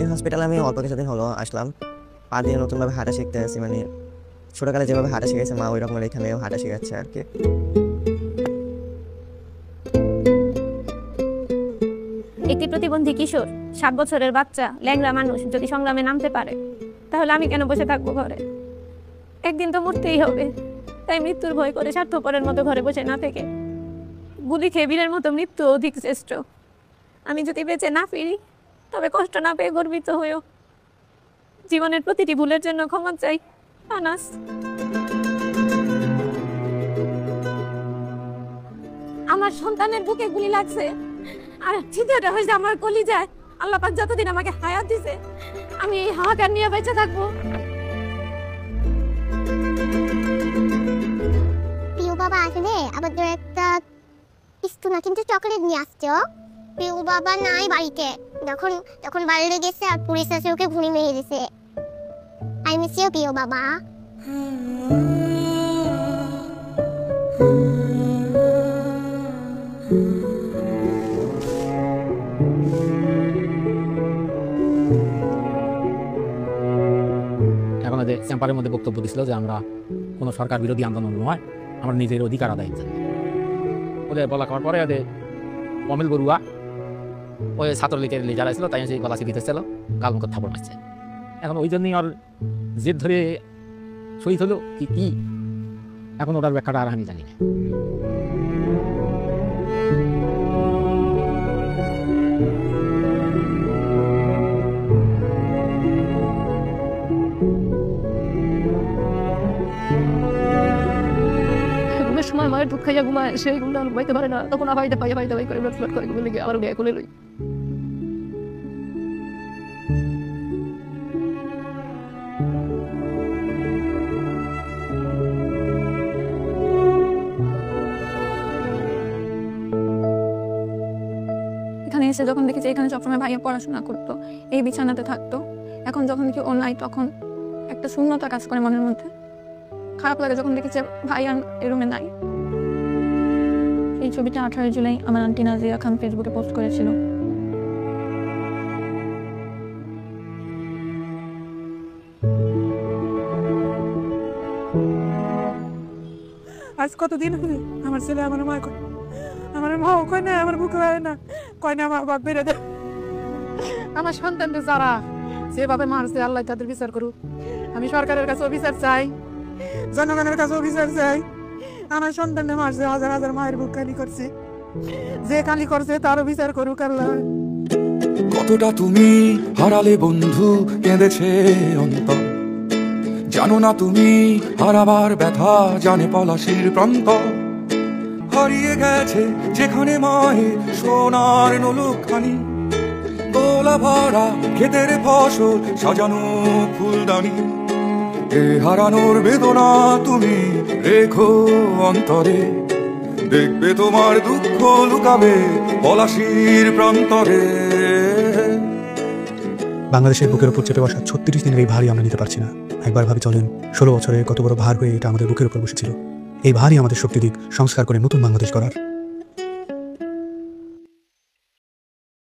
এই হসপিটালে আমি অল্প কিছুদিন হলো আসলাম। 5 দিন নতুনভাবে হাঁটা শিখতে আছি, মানে ছোটকালে যেভাবে হাঁটা শিখেছে মা, ওই রকম এখানেও হাঁটা শিখাচ্ছে আর কি। একটি প্রতিবন্ধী কিশোর, 7 বছরের বাচ্চা, ল্যাংড়া মানুষ যদি সংগ্রামে নামতে পারে, তাহলে আমি কেন বসে থাকবো ঘরে? একদিন তো মরতেই হবে, তাই মৃত্যুর ভয় করে স্বার্থপরের মতো ঘরে বসে না থেকে গুলি খেয়ে বীরের মতো মৃত্যু অধিক শ্রেষ্ঠ। আমি যদি বেঁচে না ফিরি, তবে কষ্ট না পেয়ে গর্বিত হয়েও জীবনের প্রতিটি ভুলের জন্য ক্ষমা চাই। আনাস। আমার সন্তানের বুকে গুলি লাগছে, আর চিন্তাটা হয়েছে আমার কলিজায়। আল্লাহ পাক যতদিন আমাকে হায়াত দিছে, আমি এই হাহাকার নিয়ে বেঁচে থাকবো। প্রিয় বাবা আসলে আমাদের একটা কিছু না কিন্তু চকলেট নিয়ে আসছে। প্রিয় বাবা নাই বাড়িতে, যখন বাইরে গেছে আর পুলিশ এসে ওকে ঘুরি মেরে দিয়েছে। আই মিস ইউ প্রিয় বাবা। এখন চেম্বারের মধ্যে বক্তব্য দিছিল যে আমরা কোনো সরকার বিরোধী আন্দোলন নয়, আমরা নিজের অধিকার আদায় বলে বলা খাওয়ার পরে অমিল বড়ুয়া ওই ছাত্রলীগের লিডার ছিল, তাই সেই গলা চিঠি দিতেছিল, গাল মুখ থাপড় মারছে। এখন ওই জন্যই ওর জেদ ধরে শহীদ হলো কি এখন ওটার ব্যাখ্যাটা আর আমি জানি না। সময় মায়ের দুধ খাইয়া ঘুমায়, সেই ঘুমটা ঘুমাইতে পারে না, তখন আবাইতে পাইয়া করে ফ্লট করে ঘুমিয়ে লেগে আবার উঠে কোলে লই। এখানে এসে যখন দেখেছি এখানে সবসময় ভাইয়া পড়াশোনা করতো, এই বিছানাতে থাকতো, এখন যখন দেখি ও নাই তখন একটা শূন্যতা কাজ করে মনের মধ্যে। খারাপ লাগে যখন দেখেছি ভাইয়া এই রুমে নাই। এই ছবিটা 18 জুলাই আমার আন্টি নাজিয়া খান ফেসবুকে পোস্ট করেছিল। আজ কতদিন হলে আমার ছেলে আমার মা কয়, আমার মাও কয় না, আমার বুকে হয় না, কয় না আমার বাপ বেড়ে দেয়। আমার সন্তানদের যারা যেভাবে মারছে, আল্লাহ তাদের বিচার করুক। আমি সরকারের কাছে বিচার চাই, জনগণের কাছে বিচার চাই। আমার সন্তানদের মারছে, হাজার হাজার মায়ের বুক খালি করছে, যে খালি করছে তারও বিচার করুক আল্লাহ। কতটা তুমি হারালে বন্ধু, কেঁদেছে অন্তর, জানো না তুমি হারাবার ব্যথা, জানে পলাশির প্রান্ত। হারিয়ে গেছে যেখানে মায়ের সোনার নলুকখানি, গোলা ভরা ক্ষেতের ফসল, সাজানো ফুলদানি। এ হারানোর বেদনা তুমি রেখো অন্তরে, দেখবে তোমার দুঃখ লুকাবে পলাশির প্রান্তরে। বাংলাদেশের বুকের উপর চেপে বসা 36 দিনের এই ভারই আমরা নিতে পারছি না। একবার ভাবি চলেন 16 বছরে কত বড় ভার হয়ে এটা আমাদের বুকের উপর বসেছিল। এই ভারই আমাদের শক্তি দিক সংস্কার করে নতুন বাংলাদেশ গড়ার।